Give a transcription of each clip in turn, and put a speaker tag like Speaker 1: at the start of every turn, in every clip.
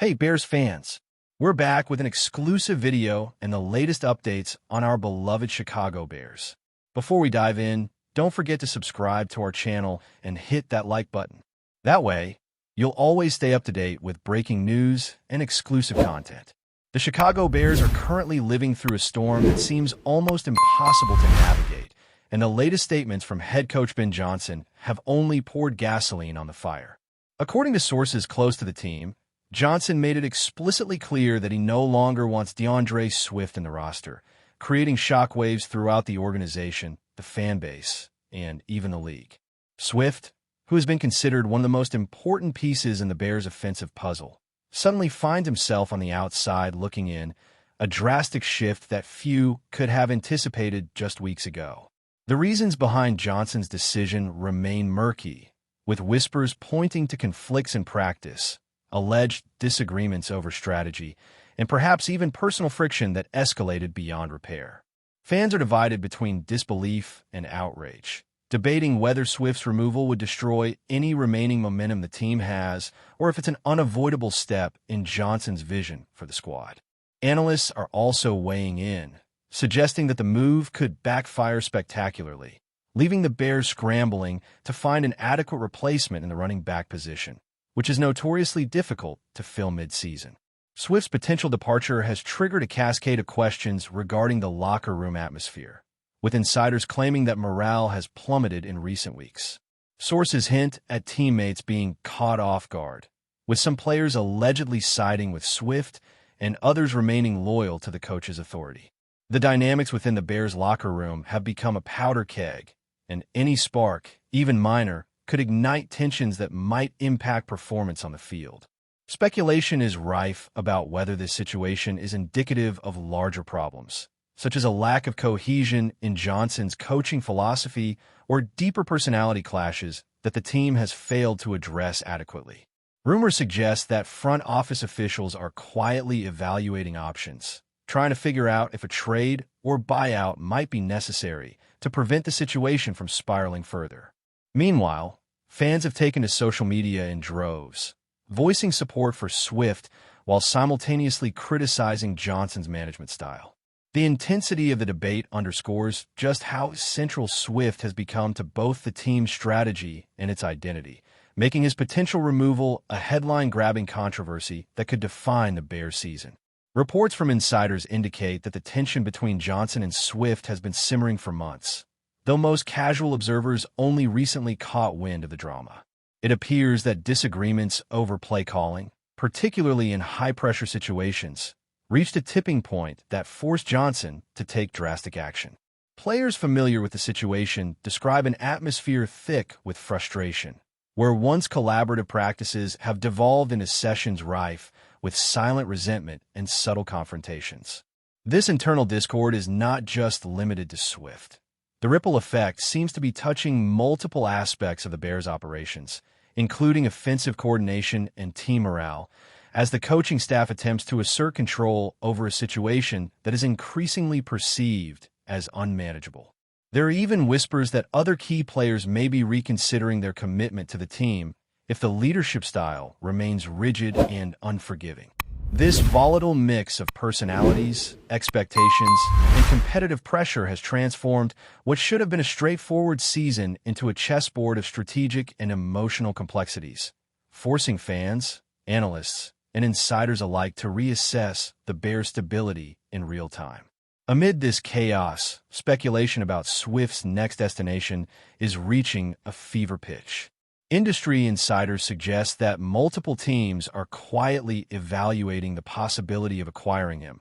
Speaker 1: Hey Bears fans, we're back with an exclusive video and the latest updates on our beloved Chicago Bears. Before we dive in, don't forget to subscribe to our channel and hit that like button. That way, you'll always stay up to date with breaking news and exclusive content. The Chicago Bears are currently living through a storm that seems almost impossible to navigate, and the latest statements from head coach Ben Johnson have only poured gasoline on the fire. According to sources close to the team, Johnson made it explicitly clear that he no longer wants DeAndre Swift in the roster, creating shockwaves throughout the organization, the fan base, and even the league. Swift, who has been considered one of the most important pieces in the Bears' offensive puzzle, suddenly finds himself on the outside looking in, a drastic shift that few could have anticipated just weeks ago. The reasons behind Johnson's decision remain murky, with whispers pointing to conflicts in practice, alleged disagreements over strategy, and perhaps even personal friction that escalated beyond repair. Fans are divided between disbelief and outrage, debating whether Swift's removal would destroy any remaining momentum the team has or if it's an unavoidable step in Johnson's vision for the squad. Analysts are also weighing in, suggesting that the move could backfire spectacularly, leaving the Bears scrambling to find an adequate replacement in the running back position, which is notoriously difficult to fill mid-season. Swift's potential departure has triggered a cascade of questions regarding the locker room atmosphere, with insiders claiming that morale has plummeted in recent weeks. Sources hint at teammates being caught off guard, with some players allegedly siding with Swift and others remaining loyal to the coach's authority. The dynamics within the Bears' locker room have become a powder keg, and any spark, even minor, could ignite tensions that might impact performance on the field. Speculation is rife about whether this situation is indicative of larger problems, such as a lack of cohesion in Johnson's coaching philosophy or deeper personality clashes that the team has failed to address adequately. Rumors suggest that front office officials are quietly evaluating options, trying to figure out if a trade or buyout might be necessary to prevent the situation from spiraling further. Meanwhile, fans have taken to social media in droves, voicing support for Swift while simultaneously criticizing Johnson's management style. The intensity of the debate underscores just how central Swift has become to both the team's strategy and its identity, making his potential removal a headline-grabbing controversy that could define the Bears' season. Reports from insiders indicate that the tension between Johnson and Swift has been simmering for months, though most casual observers only recently caught wind of the drama. It appears that disagreements over play calling, particularly in high-pressure situations, reached a tipping point that forced Johnson to take drastic action. Players familiar with the situation describe an atmosphere thick with frustration, where once collaborative practices have devolved into sessions rife with silent resentment and subtle confrontations. This internal discord is not just limited to Swift. The ripple effect seems to be touching multiple aspects of the Bears' operations, including offensive coordination and team morale, as the coaching staff attempts to assert control over a situation that is increasingly perceived as unmanageable. There are even whispers that other key players may be reconsidering their commitment to the team if the leadership style remains rigid and unforgiving. This volatile mix of personalities, expectations, and competitive pressure has transformed what should have been a straightforward season into a chessboard of strategic and emotional complexities, forcing fans, analysts, and insiders alike to reassess the Bears' stability in real time. Amid this chaos, speculation about Swift's next destination is reaching a fever pitch. Industry insiders suggest that multiple teams are quietly evaluating the possibility of acquiring him,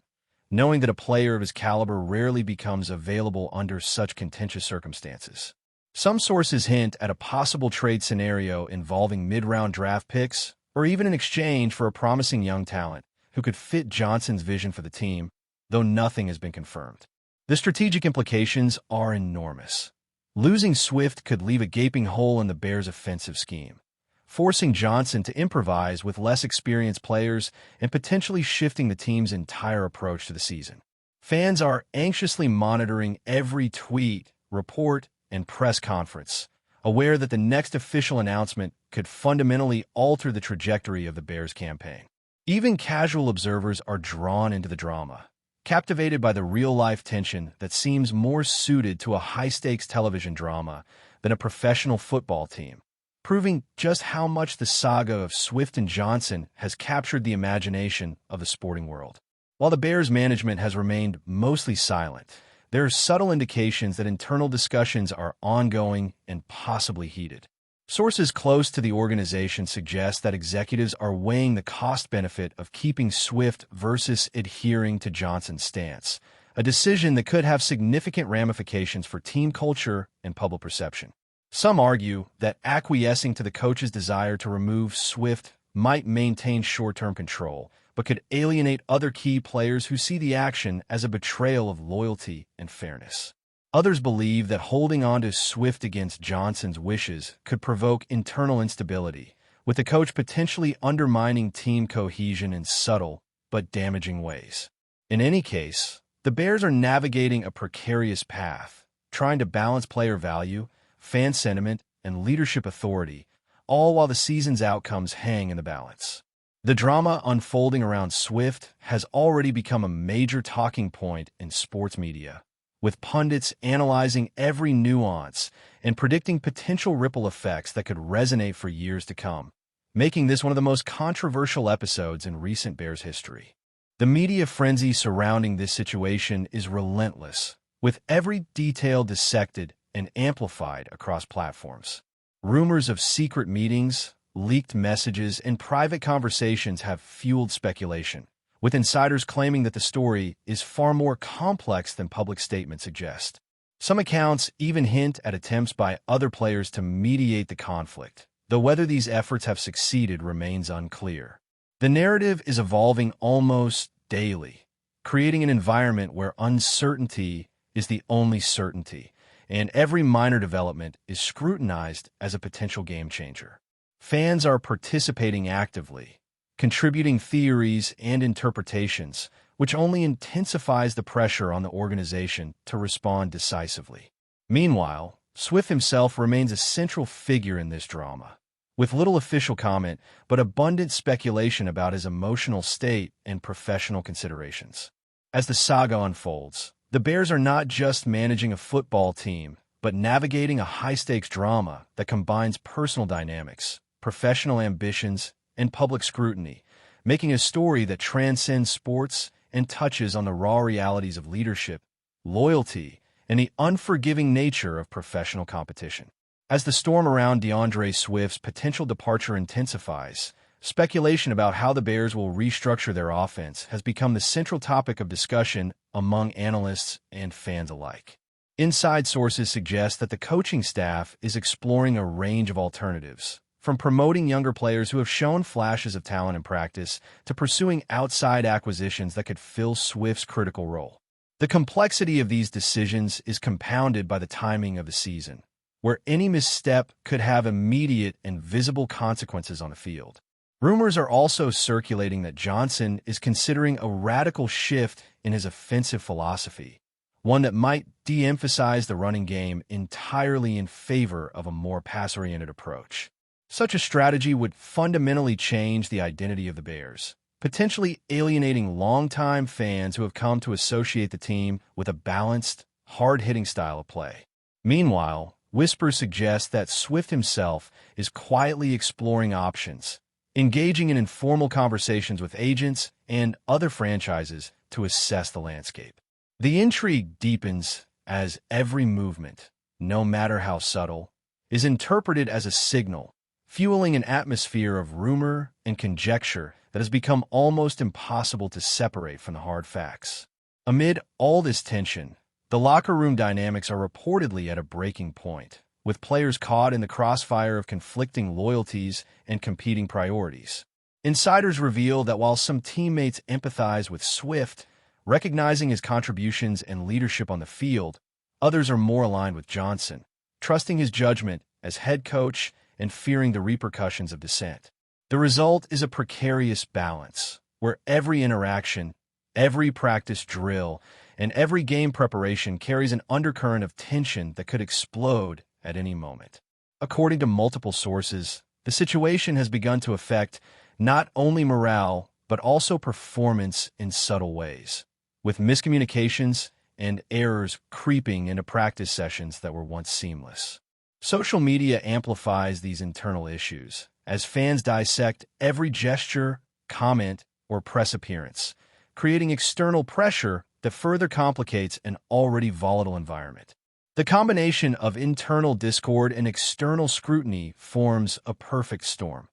Speaker 1: knowing that a player of his caliber rarely becomes available under such contentious circumstances. Some sources hint at a possible trade scenario involving mid-round draft picks or even an exchange for a promising young talent who could fit Johnson's vision for the team, though nothing has been confirmed. The strategic implications are enormous. Losing Swift could leave a gaping hole in the Bears' offensive scheme, forcing Johnson to improvise with less experienced players and potentially shifting the team's entire approach to the season. Fans are anxiously monitoring every tweet, report, and press conference, aware that the next official announcement could fundamentally alter the trajectory of the Bears' campaign. Even casual observers are drawn into the drama, captivated by the real-life tension that seems more suited to a high-stakes television drama than a professional football team, proving just how much the saga of Swift and Johnson has captured the imagination of the sporting world. While the Bears' management has remained mostly silent, there are subtle indications that internal discussions are ongoing and possibly heated. Sources close to the organization suggest that executives are weighing the cost-benefit of keeping Swift versus adhering to Johnson's stance, a decision that could have significant ramifications for team culture and public perception. Some argue that acquiescing to the coach's desire to remove Swift might maintain short-term control, but could alienate other key players who see the action as a betrayal of loyalty and fairness. Others believe that holding on to Swift against Johnson's wishes could provoke internal instability, with the coach potentially undermining team cohesion in subtle but damaging ways. In any case, the Bears are navigating a precarious path, trying to balance player value, fan sentiment, and leadership authority, all while the season's outcomes hang in the balance. The drama unfolding around Swift has already become a major talking point in sports media, with pundits analyzing every nuance and predicting potential ripple effects that could resonate for years to come, making this one of the most controversial episodes in recent Bears history. The media frenzy surrounding this situation is relentless, with every detail dissected and amplified across platforms. Rumors of secret meetings, leaked messages, and private conversations have fueled speculation, with insiders claiming that the story is far more complex than public statements suggest. Some accounts even hint at attempts by other players to mediate the conflict, though whether these efforts have succeeded remains unclear. The narrative is evolving almost daily, creating an environment where uncertainty is the only certainty, and every minor development is scrutinized as a potential game changer. Fans are participating actively, contributing theories and interpretations, which only intensifies the pressure on the organization to respond decisively. Meanwhile, Swift himself remains a central figure in this drama, with little official comment but abundant speculation about his emotional state and professional considerations. As the saga unfolds, the Bears are not just managing a football team, but navigating a high-stakes drama that combines personal dynamics, professional ambitions, and public scrutiny, making a story that transcends sports and touches on the raw realities of leadership, loyalty, and the unforgiving nature of professional competition. As the storm around DeAndre Swift's potential departure intensifies, speculation about how the Bears will restructure their offense has become the central topic of discussion among analysts and fans alike. Inside sources suggest that the coaching staff is exploring a range of alternatives, from promoting younger players who have shown flashes of talent in practice to pursuing outside acquisitions that could fill Swift's critical role. The complexity of these decisions is compounded by the timing of the season, where any misstep could have immediate and visible consequences on the field. Rumors are also circulating that Johnson is considering a radical shift in his offensive philosophy, one that might de-emphasize the running game entirely in favor of a more pass-oriented approach. Such a strategy would fundamentally change the identity of the Bears, potentially alienating longtime fans who have come to associate the team with a balanced, hard-hitting style of play. Meanwhile, whispers suggest that Swift himself is quietly exploring options, engaging in informal conversations with agents and other franchises to assess the landscape. The intrigue deepens as every movement, no matter how subtle, is interpreted as a signal, fueling an atmosphere of rumor and conjecture that has become almost impossible to separate from the hard facts. Amid all this tension, the locker room dynamics are reportedly at a breaking point, with players caught in the crossfire of conflicting loyalties and competing priorities. Insiders reveal that while some teammates empathize with Swift, recognizing his contributions and leadership on the field, others are more aligned with Johnson, trusting his judgment as head coach and fearing the repercussions of dissent. The result is a precarious balance, where every interaction, every practice drill, and every game preparation carries an undercurrent of tension that could explode at any moment. According to multiple sources, the situation has begun to affect not only morale, but also performance in subtle ways, with miscommunications and errors creeping into practice sessions that were once seamless. Social media amplifies these internal issues as fans dissect every gesture, comment, or press appearance, creating external pressure that further complicates an already volatile environment. The combination of internal discord and external scrutiny forms a perfect storm,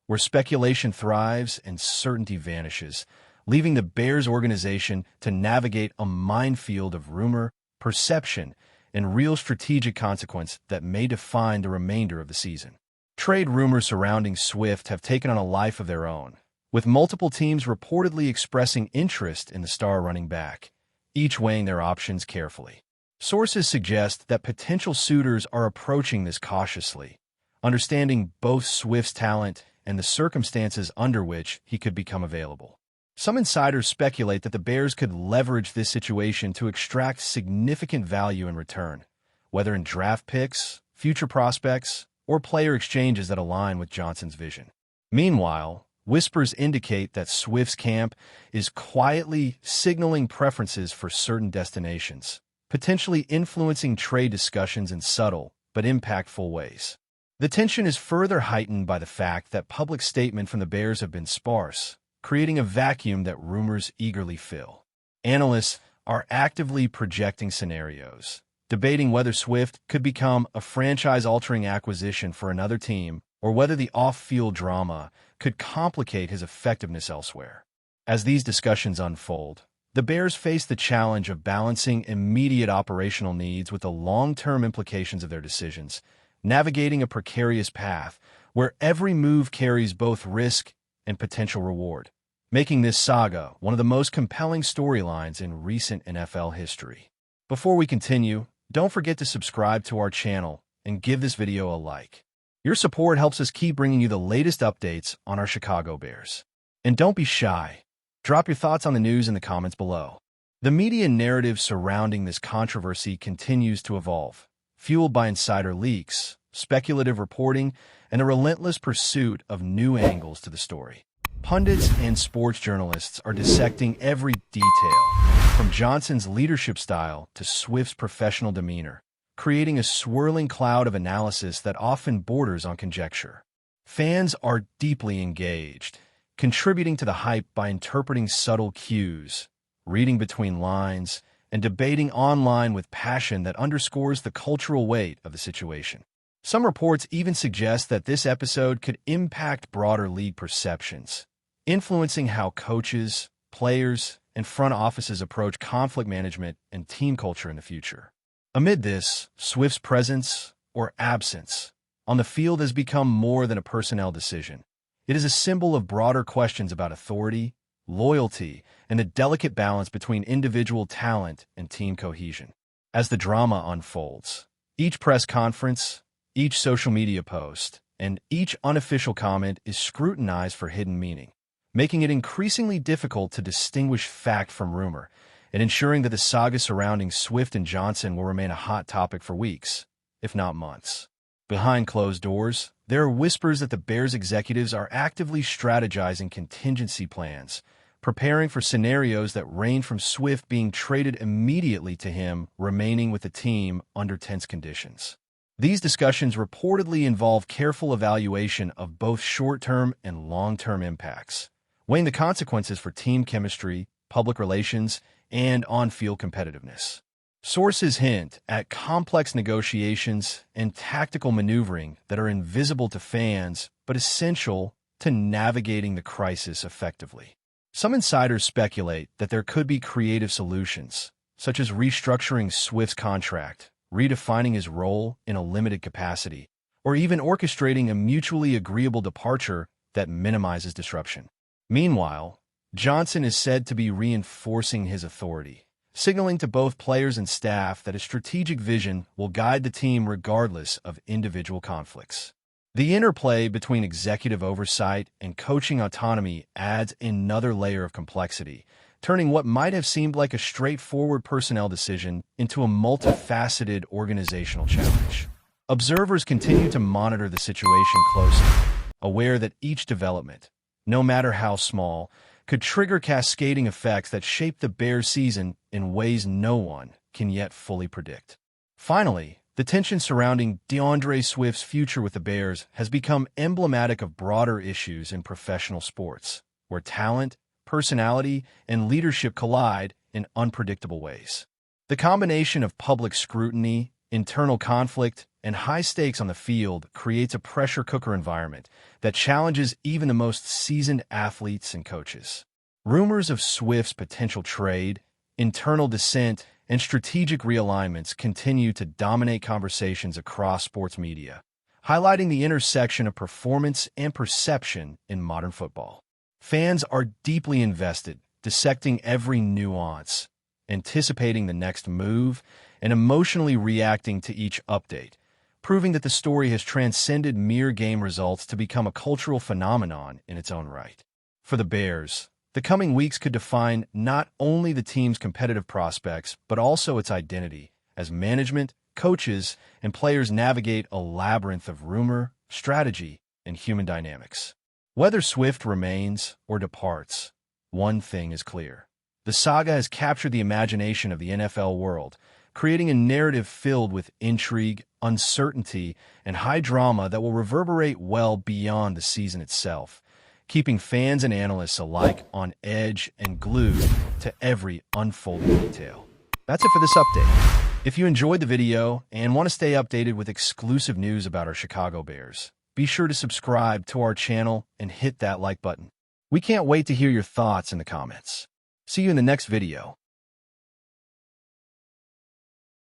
Speaker 1: where speculation thrives and certainty vanishes, leaving the Bears organization to navigate a minefield of rumor, perception, and real strategic consequence that may define the remainder of the season. Trade rumors surrounding Swift have taken on a life of their own, with multiple teams reportedly expressing interest in the star running back, each weighing their options carefully. Sources suggest that potential suitors are approaching this cautiously, understanding both Swift's talent and the circumstances under which he could become available. Some insiders speculate that the Bears could leverage this situation to extract significant value in return, whether in draft picks, future prospects, or player exchanges that align with Johnson's vision. Meanwhile, whispers indicate that Swift's camp is quietly signaling preferences for certain destinations, potentially influencing trade discussions in subtle but impactful ways. The tension is further heightened by the fact that public statements from the Bears have been sparse, creating a vacuum that rumors eagerly fill. Analysts are actively projecting scenarios, debating whether Swift could become a franchise-altering acquisition for another team or whether the off-field drama could complicate his effectiveness elsewhere. As these discussions unfold, the Bears face the challenge of balancing immediate operational needs with the long-term implications of their decisions, navigating a precarious path where every move carries both risk and potential reward, making this saga one of the most compelling storylines in recent NFL history. Before we continue, don't forget to subscribe to our channel and give this video a like. Your support helps us keep bringing you the latest updates on our Chicago Bears. And don't be shy. Drop your thoughts on the news in the comments below. The media narrative surrounding this controversy continues to evolve, fueled by insider leaks, speculative reporting, and a relentless pursuit of new angles to the story. Pundits and sports journalists are dissecting every detail, from Johnson's leadership style to Swift's professional demeanor, creating a swirling cloud of analysis that often borders on conjecture. Fans are deeply engaged, contributing to the hype by interpreting subtle cues, reading between lines, and debating online with passion that underscores the cultural weight of the situation. Some reports even suggest that this episode could impact broader league perceptions, influencing how coaches, players, and front offices approach conflict management and team culture in the future. Amid this, Swift's presence, or absence, on the field has become more than a personnel decision. It is a symbol of broader questions about authority, loyalty, and the delicate balance between individual talent and team cohesion. As the drama unfolds, each press conference, each social media post, and each unofficial comment is scrutinized for hidden meaning, making it increasingly difficult to distinguish fact from rumor, and ensuring that the saga surrounding Swift and Johnson will remain a hot topic for weeks, if not months. Behind closed doors, there are whispers that the Bears executives are actively strategizing contingency plans, preparing for scenarios that range from Swift being traded immediately to him remaining with the team under tense conditions. These discussions reportedly involve careful evaluation of both short-term and long-term impacts, weighing the consequences for team chemistry, public relations, and on-field competitiveness. Sources hint at complex negotiations and tactical maneuvering that are invisible to fans but essential to navigating the crisis effectively. Some insiders speculate that there could be creative solutions, such as restructuring Swift's contract, redefining his role in a limited capacity, or even orchestrating a mutually agreeable departure that minimizes disruption. Meanwhile, Johnson is said to be reinforcing his authority, signaling to both players and staff that his strategic vision will guide the team regardless of individual conflicts. The interplay between executive oversight and coaching autonomy adds another layer of complexity, turning what might have seemed like a straightforward personnel decision into a multifaceted organizational challenge. Observers continue to monitor the situation closely, aware that each development, no matter how small, could trigger cascading effects that shape the Bears' season in ways no one can yet fully predict. Finally, the tension surrounding DeAndre Swift's future with the Bears has become emblematic of broader issues in professional sports, where talent, personality, and leadership collide in unpredictable ways. The combination of public scrutiny, internal conflict, and high stakes on the field creates a pressure cooker environment that challenges even the most seasoned athletes and coaches. Rumors of Swift's potential trade, internal dissent, and strategic realignments continue to dominate conversations across sports media, highlighting the intersection of performance and perception in modern football. Fans are deeply invested, dissecting every nuance, anticipating the next move, and emotionally reacting to each update, proving that the story has transcended mere game results to become a cultural phenomenon in its own right. For the Bears, the coming weeks could define not only the team's competitive prospects, but also its identity, as management, coaches, and players navigate a labyrinth of rumor, strategy, and human dynamics. Whether Swift remains or departs, one thing is clear. The saga has captured the imagination of the NFL world, creating a narrative filled with intrigue, uncertainty, and high drama that will reverberate well beyond the season itself, keeping fans and analysts alike on edge and glued to every unfolding detail. That's it for this update. If you enjoyed the video and want to stay updated with exclusive news about our Chicago Bears, be sure to subscribe to our channel and hit that like button. We can't wait to hear your thoughts in the comments. See you in the next video.